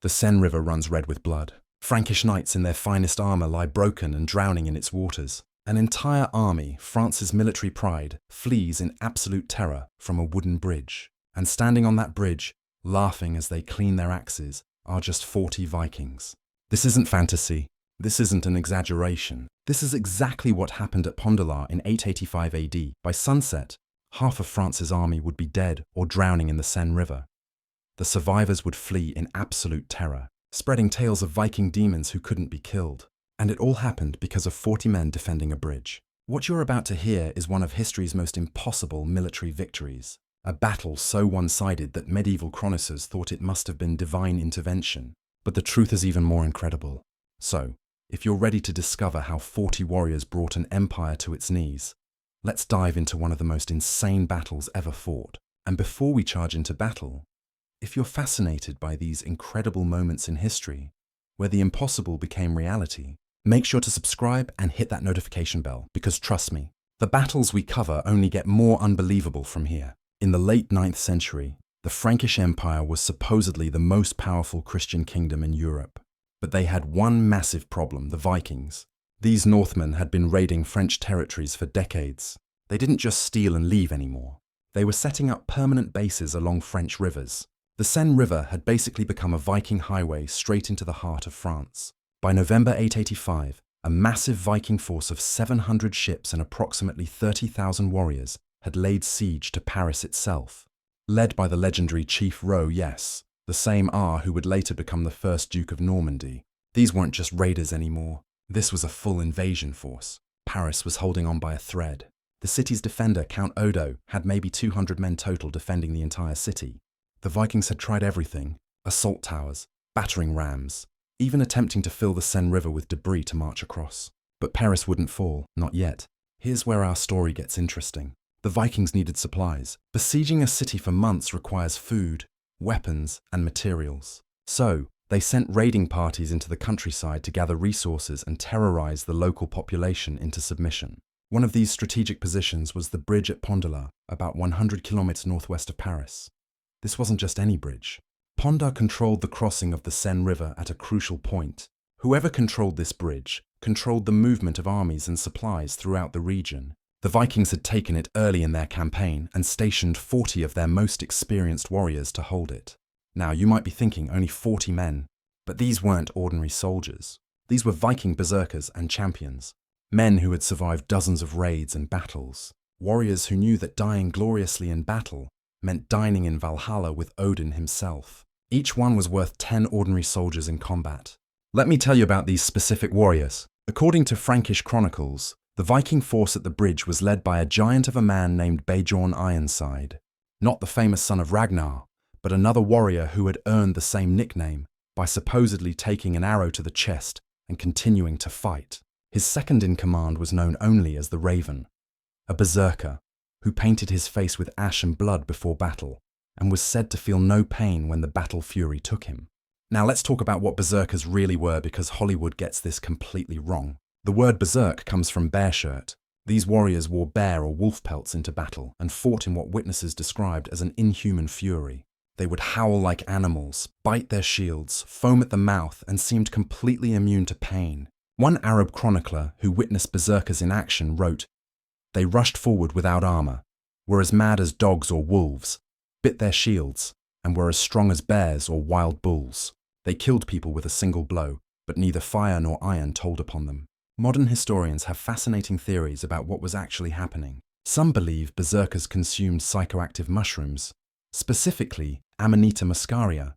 The Sen River runs red with blood. Frankish knights in their finest armor lie broken and drowning in its waters. An entire army, France's military pride, flees in absolute terror from a wooden bridge. And standing on that bridge, laughing as they clean their axes, are just 40 Vikings. This isn't fantasy. This isn't an exaggeration. This is exactly what happened at Pondelar in 885 AD. By sunset, half of France's army would be dead or drowning in the Sen River. The survivors would flee in absolute terror, spreading tales of Viking demons who couldn't be killed. And it all happened because of 40 men defending a bridge. What you're about to hear is one of history's most impossible military victories. A battle so one-sided that medieval chroniclers thought it must have been divine intervention. But the truth is even more incredible. So, if you're ready to discover how 40 warriors brought an empire to its knees, let's dive into one of the most insane battles ever fought. And before we charge into battle, if you're fascinated by these incredible moments in history, where the impossible became reality, make sure to subscribe and hit that notification bell, because trust me, the battles we cover only get more unbelievable from here. In the late 9th century, the Frankish Empire was supposedly the most powerful Christian kingdom in Europe. But they had one massive problem: the Vikings. These Northmen had been raiding French territories for decades. They didn't just steal and leave anymore. They were setting up permanent bases along French rivers. The Sen River had basically become a Viking highway straight into the heart of France. By November 885, a massive Viking force of 700 ships and approximately 30,000 warriors had laid siege to Paris itself. Led by the legendary Chief Roe, yes, the same R who would later become the first Duke of Normandy. These weren't just raiders anymore. This was a full invasion force. Paris was holding on by a thread. The city's defender, Count Odo, had maybe 200 men total defending the entire city. The Vikings had tried everything: assault towers, battering rams, even attempting to fill the Sen River with debris to march across. But Paris wouldn't fall, not yet. Here's where our story gets interesting. The Vikings needed supplies. Besieging a city for months requires food, weapons, and materials. So, they sent raiding parties into the countryside to gather resources and terrorize the local population into submission. One of these strategic positions was the bridge at Pondelar, about 100 kilometers northwest of Paris. This wasn't just any bridge. Pont controlled the crossing of the Sen River at a crucial point. Whoever controlled this bridge controlled the movement of armies and supplies throughout the region. The Vikings had taken it early in their campaign and stationed 40 of their most experienced warriors to hold it. Now, you might be thinking only 40 men, but these weren't ordinary soldiers. These were Viking berserkers and champions, men who had survived dozens of raids and battles, warriors who knew that dying gloriously in battle meant dining in Valhalla with Odin himself. Each one was worth 10 ordinary soldiers in combat. Let me tell you about these specific warriors. According to Frankish chronicles, the Viking force at the bridge was led by a giant of a man named Bjorn Ironside. Not the famous son of Ragnar, but another warrior who had earned the same nickname by supposedly taking an arrow to the chest and continuing to fight. His second in command was known only as the Raven, a berserker who painted his face with ash and blood before battle and was said to feel no pain when the battle fury took him. Now let's talk about what berserkers really were, because Hollywood gets this completely wrong. The word berserk comes from bear shirt. These warriors wore bear or wolf pelts into battle and fought in what witnesses described as an inhuman fury. They would howl like animals, bite their shields, foam at the mouth, and seemed completely immune to pain. One Arab chronicler who witnessed berserkers in action wrote, "They rushed forward without armor, were as mad as dogs or wolves, bit their shields, and were as strong as bears or wild bulls. They killed people with a single blow, but neither fire nor iron told upon them." Modern historians have fascinating theories about what was actually happening. Some believe berserkers consumed psychoactive mushrooms, specifically Amanita muscaria,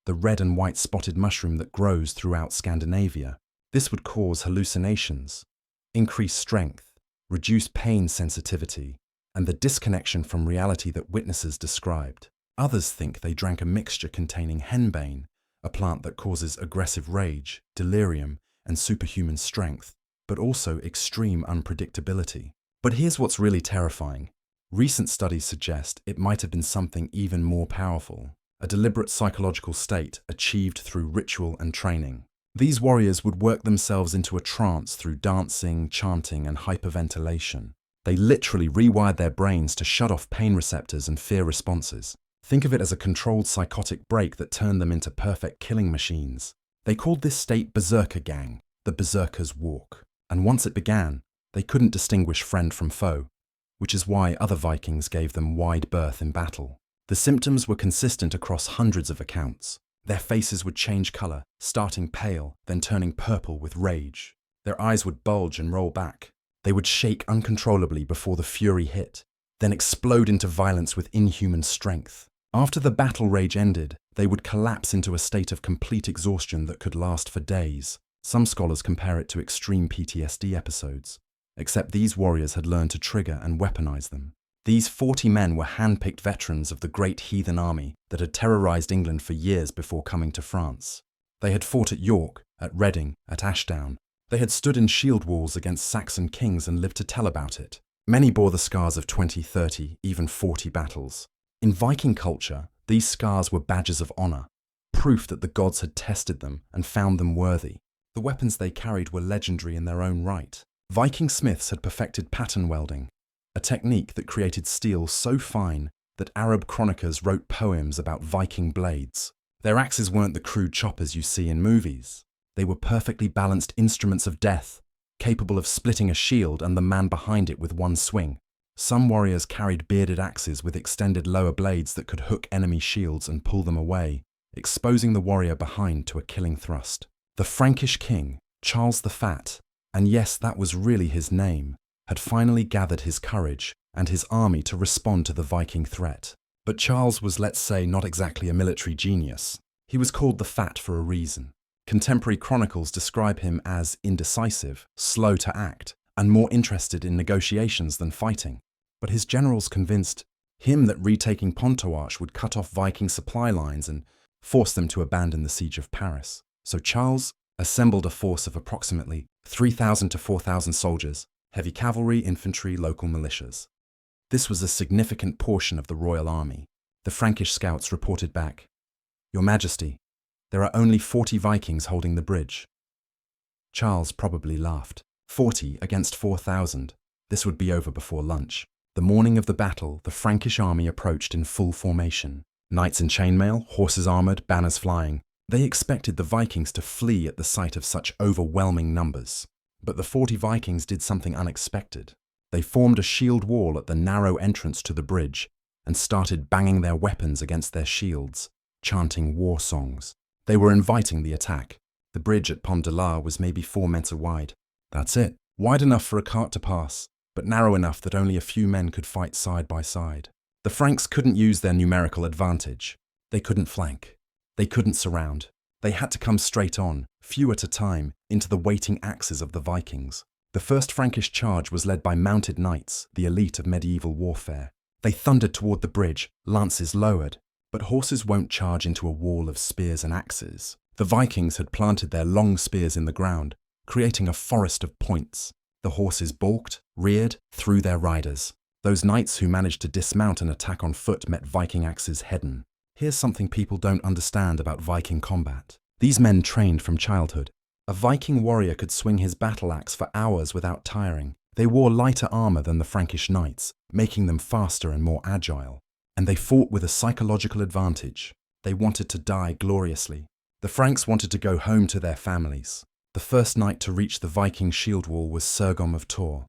the red and white spotted mushroom that grows throughout Scandinavia. This would cause hallucinations, increase strength, reduce pain sensitivity, and the disconnection from reality that witnesses described. Others think they drank a mixture containing henbane, a plant that causes aggressive rage, delirium, and superhuman strength, but also extreme unpredictability. But here's what's really terrifying. Recent studies suggest it might have been something even more powerful, a deliberate psychological state achieved through ritual and training. These warriors would work themselves into a trance through dancing, chanting, and hyperventilation. They literally rewired their brains to shut off pain receptors and fear responses. Think of it as a controlled psychotic break that turned them into perfect killing machines. They called this state Berserker Gang, the Berserker's Walk. And once it began, they couldn't distinguish friend from foe, which is why other Vikings gave them wide berth in battle. The symptoms were consistent across hundreds of accounts. Their faces would change color, starting pale, then turning purple with rage. Their eyes would bulge and roll back. They would shake uncontrollably before the fury hit, then explode into violence with inhuman strength. After the battle rage ended, they would collapse into a state of complete exhaustion that could last for days. Some scholars compare it to extreme PTSD episodes, except these warriors had learned to trigger and weaponize them. These 40 men were hand-picked veterans of the great heathen army that had terrorized England for years before coming to France. They had fought at York, at Reading, at Ashdown. They had stood in shield walls against Saxon kings and lived to tell about it. Many bore the scars of 20, 30, even 40 battles. In Viking culture, these scars were badges of honor, proof that the gods had tested them and found them worthy. The weapons they carried were legendary in their own right. Viking smiths had perfected pattern welding, a technique that created steel so fine that Arab chroniclers wrote poems about Viking blades. Their axes weren't the crude choppers you see in movies. They were perfectly balanced instruments of death, capable of splitting a shield and the man behind it with one swing. Some warriors carried bearded axes with extended lower blades that could hook enemy shields and pull them away, exposing the warrior behind to a killing thrust. The Frankish king, Charles the Fat, and yes, that was really his name, had finally gathered his courage and his army to respond to the Viking threat. But Charles was, let's say, not exactly a military genius. He was called the Fat for a reason. Contemporary chronicles describe him as indecisive, slow to act, and more interested in negotiations than fighting. But his generals convinced him that retaking Pontolar would cut off Viking supply lines and force them to abandon the siege of Paris. So Charles assembled a force of approximately 3,000 to 4,000 soldiers, heavy cavalry, infantry, local militias. This was a significant portion of the royal army. The Frankish scouts reported back, "Your Majesty, there are only 40 Vikings holding the bridge." Charles probably laughed. 40 against 4,000. This would be over before lunch. The morning of the battle, the Frankish army approached in full formation. Knights in chainmail, horses armored, banners flying. They expected the Vikings to flee at the sight of such overwhelming numbers. But the 40 Vikings did something unexpected. They formed a shield wall at the narrow entrance to the bridge and started banging their weapons against their shields, chanting war songs. They were inviting the attack. The bridge at Pondelar was maybe 4 meters wide. That's it, wide enough for a cart to pass, but narrow enough that only a few men could fight side by side. The Franks couldn't use their numerical advantage. They couldn't flank. They couldn't surround. They had to come straight on, few at a time, into the waiting axes of the Vikings. The first Frankish charge was led by mounted knights, the elite of medieval warfare. They thundered toward the bridge, lances lowered. But horses won't charge into a wall of spears and axes. The Vikings had planted their long spears in the ground, creating a forest of points. The horses balked, reared, threw their riders. Those knights who managed to dismount and attack on foot met Viking axes head-on. Here's something people don't understand about Viking combat. These men trained from childhood. A Viking warrior could swing his battle axe for hours without tiring. They wore lighter armor than the Frankish knights, making them faster and more agile. And they fought with a psychological advantage. They wanted to die gloriously. The Franks wanted to go home to their families. The first knight to reach the Viking shield wall was Sergom of Tor,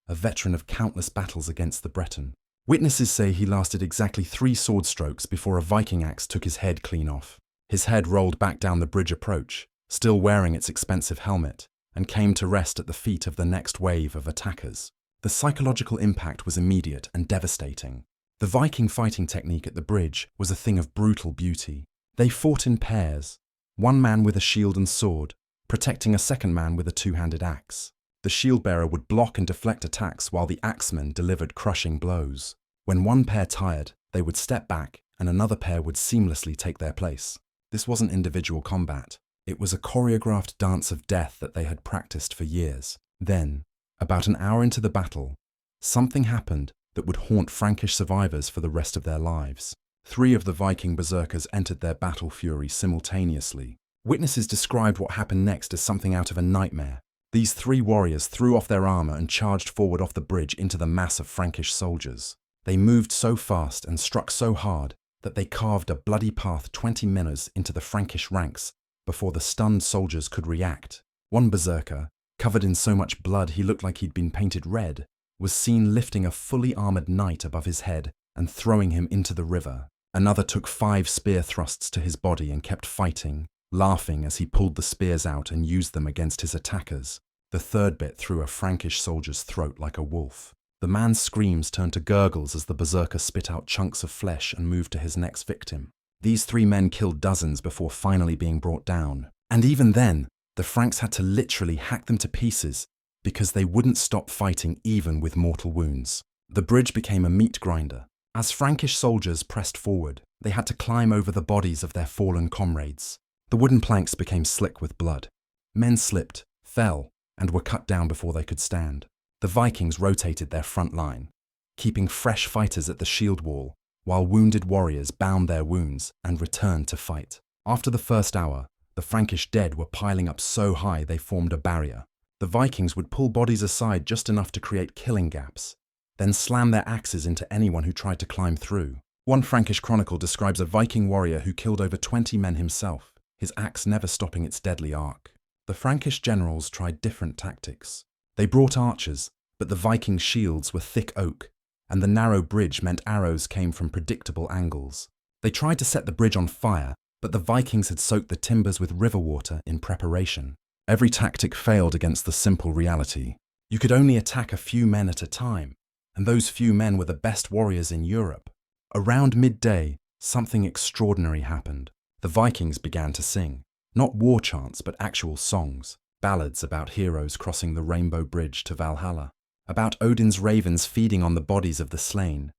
a veteran of countless battles against the Breton. Witnesses say he lasted exactly 3 sword strokes before a Viking axe took his head clean off. His head rolled back down the bridge approach, still wearing its expensive helmet, and came to rest at the feet of the next wave of attackers. The psychological impact was immediate and devastating. The Viking fighting technique at the bridge was a thing of brutal beauty. They fought in pairs, one man with a shield and sword, protecting a second man with a 2-handed axe. The shield-bearer would block and deflect attacks while the axeman delivered crushing blows. When one pair tired, they would step back and another pair would seamlessly take their place. This wasn't individual combat. It was a choreographed dance of death that they had practiced for years. Then, about an hour into the battle, something happened that would haunt Frankish survivors for the rest of their lives. 3 of the Viking berserkers entered their battle fury simultaneously. Witnesses described what happened next as something out of a nightmare. These 3 warriors threw off their armor and charged forward off the bridge into the mass of Frankish soldiers. They moved so fast and struck so hard that they carved a bloody path 20 minutes into the Frankish ranks before the stunned soldiers could react. One berserker, covered in so much blood he looked like he'd been painted red, was seen lifting a fully armoured knight above his head and throwing him into the river. Another took 5 spear thrusts to his body and kept fighting, laughing as he pulled the spears out and used them against his attackers. The third bit through a Frankish soldier's throat like a wolf. The man's screams turned to gurgles as the berserker spit out chunks of flesh and moved to his next victim. These 3 men killed dozens before finally being brought down. And even then, the Franks had to literally hack them to pieces because they wouldn't stop fighting even with mortal wounds. The bridge became a meat grinder. As Frankish soldiers pressed forward, they had to climb over the bodies of their fallen comrades. The wooden planks became slick with blood. Men slipped, fell, and were cut down before they could stand. The Vikings rotated their front line, keeping fresh fighters at the shield wall, while wounded warriors bound their wounds and returned to fight. After the first hour, the Frankish dead were piling up so high they formed a barrier. The Vikings would pull bodies aside just enough to create killing gaps, then slam their axes into anyone who tried to climb through. One Frankish chronicle describes a Viking warrior who killed over 20 men himself, his axe never stopping its deadly arc. The Frankish generals tried different tactics. They brought archers, but the Viking shields were thick oak, and the narrow bridge meant arrows came from predictable angles. They tried to set the bridge on fire, but the Vikings had soaked the timbers with river water in preparation. Every tactic failed against the simple reality. You could only attack a few men at a time, and those few men were the best warriors in Europe. Around midday, something extraordinary happened. The Vikings began to sing. Not war chants, but actual songs. Ballads about heroes crossing the rainbow bridge to Valhalla. About Odin's ravens feeding on the bodies of the slain.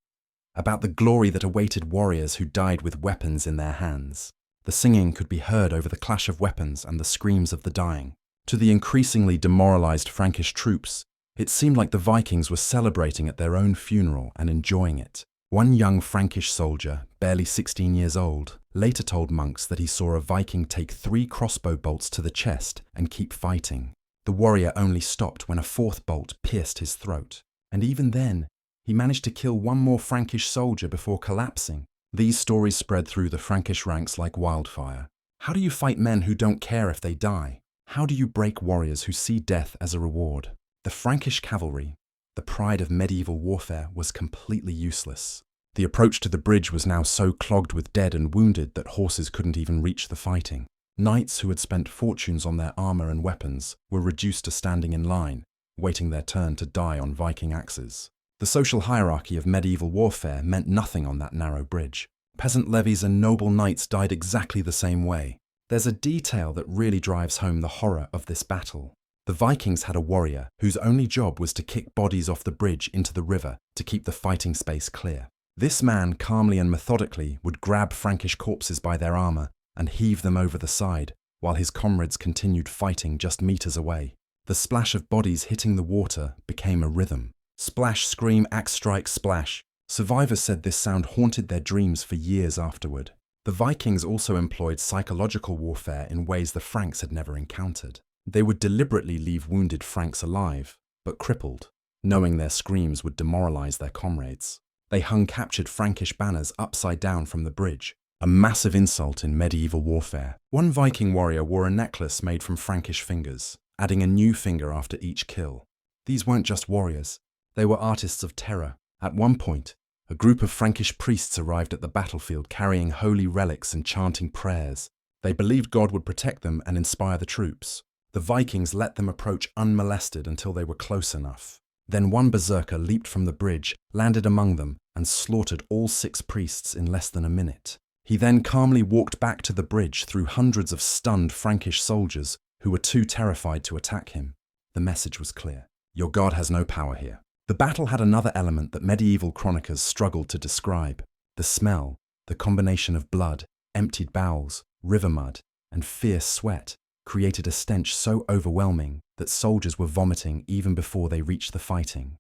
About the glory that awaited warriors who died with weapons in their hands. The singing could be heard over the clash of weapons and the screams of the dying. To the increasingly demoralized Frankish troops, it seemed like the Vikings were celebrating at their own funeral and enjoying it. One young Frankish soldier, barely 16 years old, later told monks that he saw a Viking take 3 crossbow bolts to the chest and keep fighting. The warrior only stopped when a 4th bolt pierced his throat. And even then, he managed to kill one more Frankish soldier before collapsing. These stories spread through the Frankish ranks like wildfire. How do you fight men who don't care if they die? How do you break warriors who see death as a reward? The Frankish cavalry, the pride of medieval warfare, was completely useless. The approach to the bridge was now so clogged with dead and wounded that horses couldn't even reach the fighting. Knights who had spent fortunes on their armor and weapons were reduced to standing in line, waiting their turn to die on Viking axes. The social hierarchy of medieval warfare meant nothing on that narrow bridge. Peasant levies and noble knights died exactly the same way. There's a detail that really drives home the horror of this battle. The Vikings had a warrior whose only job was to kick bodies off the bridge into the river to keep the fighting space clear. This man calmly and methodically would grab Frankish corpses by their armor and heave them over the side, while his comrades continued fighting just meters away. The splash of bodies hitting the water became a rhythm. Splash, scream, axe strike, splash. Survivors said this sound haunted their dreams for years afterward. The Vikings also employed psychological warfare in ways the Franks had never encountered. They would deliberately leave wounded Franks alive, but crippled, knowing their screams would demoralize their comrades. They hung captured Frankish banners upside down from the bridge, a massive insult in medieval warfare. One Viking warrior wore a necklace made from Frankish fingers, adding a new finger after each kill. These weren't just warriors, they were artists of terror. At one point, a group of Frankish priests arrived at the battlefield carrying holy relics and chanting prayers. They believed God would protect them and inspire the troops. The Vikings let them approach unmolested until they were close enough. Then one berserker leaped from the bridge, landed among them, and slaughtered all 6 priests in less than a minute. He then calmly walked back to the bridge through hundreds of stunned Frankish soldiers who were too terrified to attack him. The message was clear. Your God has no power here. The battle had another element that medieval chroniclers struggled to describe. The smell, the combination of blood, emptied bowels, river mud, and fierce sweat, created a stench so overwhelming that soldiers were vomiting even before they reached the fighting.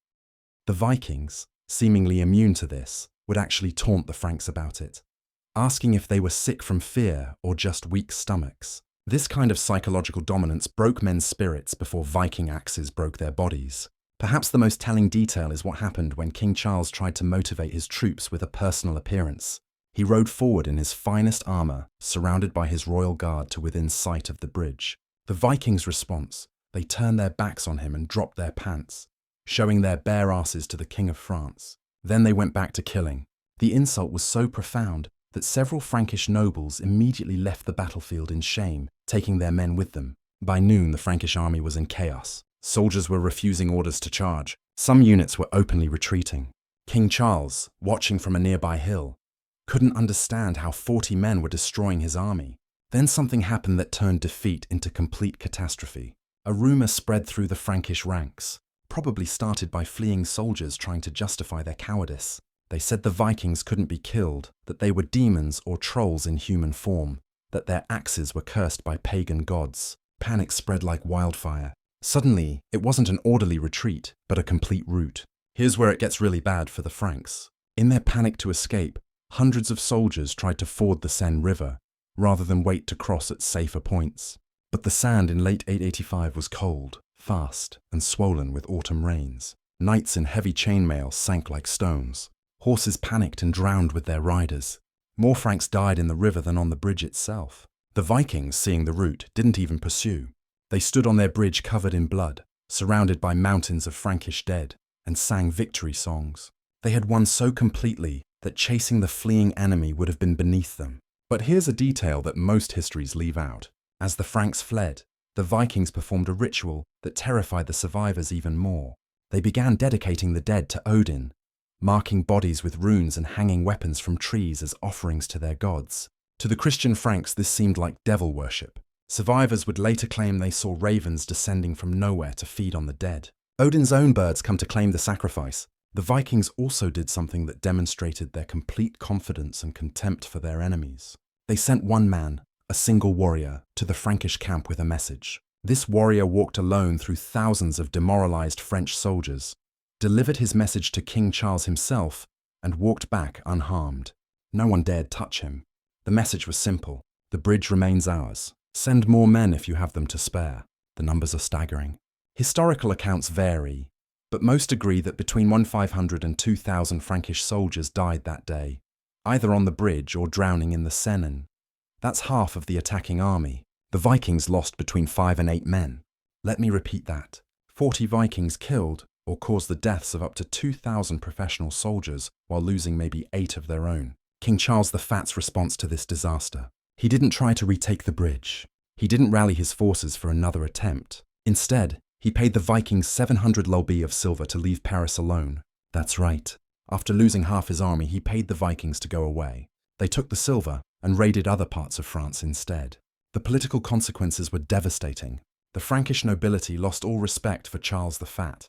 The Vikings, seemingly immune to this, would actually taunt the Franks about it, asking if they were sick from fear or just weak stomachs. This kind of psychological dominance broke men's spirits before Viking axes broke their bodies. Perhaps the most telling detail is what happened when King Charles tried to motivate his troops with a personal appearance. He rode forward in his finest armor, surrounded by his royal guard to within sight of the bridge. The Vikings' response: they turned their backs on him and dropped their pants, showing their bare asses to the King of France. Then they went back to killing. The insult was so profound that several Frankish nobles immediately left the battlefield in shame, taking their men with them. By noon, the Frankish army was in chaos. Soldiers were refusing orders to charge. Some units were openly retreating. King Charles, watching from a nearby hill, couldn't understand how 40 men were destroying his army. Then something happened that turned defeat into complete catastrophe. A rumor spread through the Frankish ranks, probably started by fleeing soldiers trying to justify their cowardice. They said the Vikings couldn't be killed, that they were demons or trolls in human form, that their axes were cursed by pagan gods. Panic spread like wildfire. Suddenly, it wasn't an orderly retreat, but a complete rout. Here's where it gets really bad for the Franks. In their panic to escape, hundreds of soldiers tried to ford the Sen River, rather than wait to cross at safer points. But the sand in late 885 was cold, fast, and swollen with autumn rains. Knights in heavy chainmail sank like stones. Horses panicked and drowned with their riders. More Franks died in the river than on the bridge itself. The Vikings, seeing the rout, didn't even pursue. They stood on their bridge covered in blood, surrounded by mountains of Frankish dead, and sang victory songs. They had won so completely that chasing the fleeing enemy would have been beneath them. But here's a detail that most histories leave out. As the Franks fled, the Vikings performed a ritual that terrified the survivors even more. They began dedicating the dead to Odin, marking bodies with runes and hanging weapons from trees as offerings to their gods. To the Christian Franks, this seemed like devil worship. Survivors would later claim they saw ravens descending from nowhere to feed on the dead. Odin's own birds come to claim the sacrifice. The Vikings also did something that demonstrated their complete confidence and contempt for their enemies. They sent one man, a single warrior, to the Frankish camp with a message. This warrior walked alone through thousands of demoralized French soldiers, delivered his message to King Charles himself, and walked back unharmed. No one dared touch him. The message was simple: the bridge remains ours. Send more men if you have them to spare. The numbers are staggering. Historical accounts vary, but most agree that between 1,500 and 2,000 Frankish soldiers died that day, either on the bridge or drowning in the Seine. That's half of the attacking army. The Vikings lost between 5 and 8 men. Let me repeat that. 40 Vikings killed or caused the deaths of up to 2,000 professional soldiers while losing maybe 8 of their own. King Charles the Fat's response to this disaster: he didn't try to retake the bridge. He didn't rally his forces for another attempt. Instead, he paid the Vikings 700 lobby of silver to leave Paris alone. That's right. After losing half his army, he paid the Vikings to go away. They took the silver and raided other parts of France instead. The political consequences were devastating. The Frankish nobility lost all respect for Charles the Fat.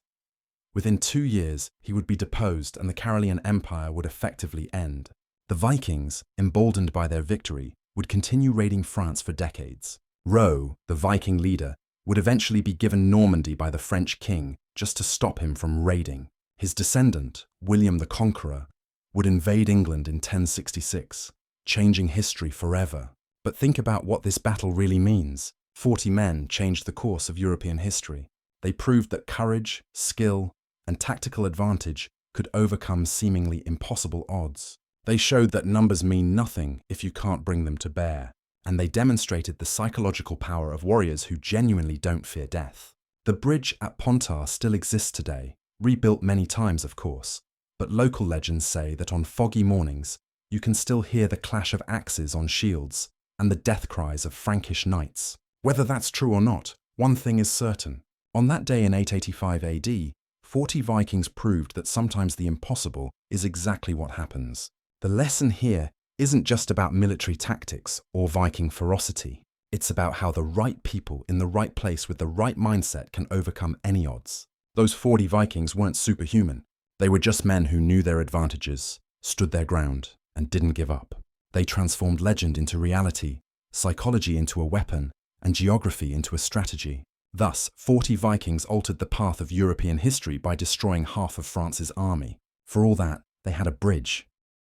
Within 2 years, he would be deposed and the Carolingian Empire would effectively end. The Vikings, emboldened by their victory, would continue raiding France for decades. Roe, the Viking leader, would eventually be given Normandy by the French king just to stop him from raiding. His descendant, William the Conqueror, would invade England in 1066, changing history forever. But think about what this battle really means. 40 men changed the course of European history. They proved that courage, skill, and tactical advantage could overcome seemingly impossible odds. They showed that numbers mean nothing if you can't bring them to bear, and they demonstrated the psychological power of warriors who genuinely don't fear death. The bridge at Pontar still exists today, rebuilt many times of course, but local legends say that on foggy mornings you can still hear the clash of axes on shields and the death cries of Frankish knights. Whether that's true or not, one thing is certain. On that day in 885 AD, 40 Vikings proved that sometimes the impossible is exactly what happens. The lesson here isn't just about military tactics or Viking ferocity. It's about how the right people in the right place with the right mindset can overcome any odds. Those 40 Vikings weren't superhuman. They were just men who knew their advantages, stood their ground, and didn't give up. They transformed legend into reality, psychology into a weapon, and geography into a strategy. Thus, 40 Vikings altered the path of European history by destroying half of France's army. For all that, they had a bridge,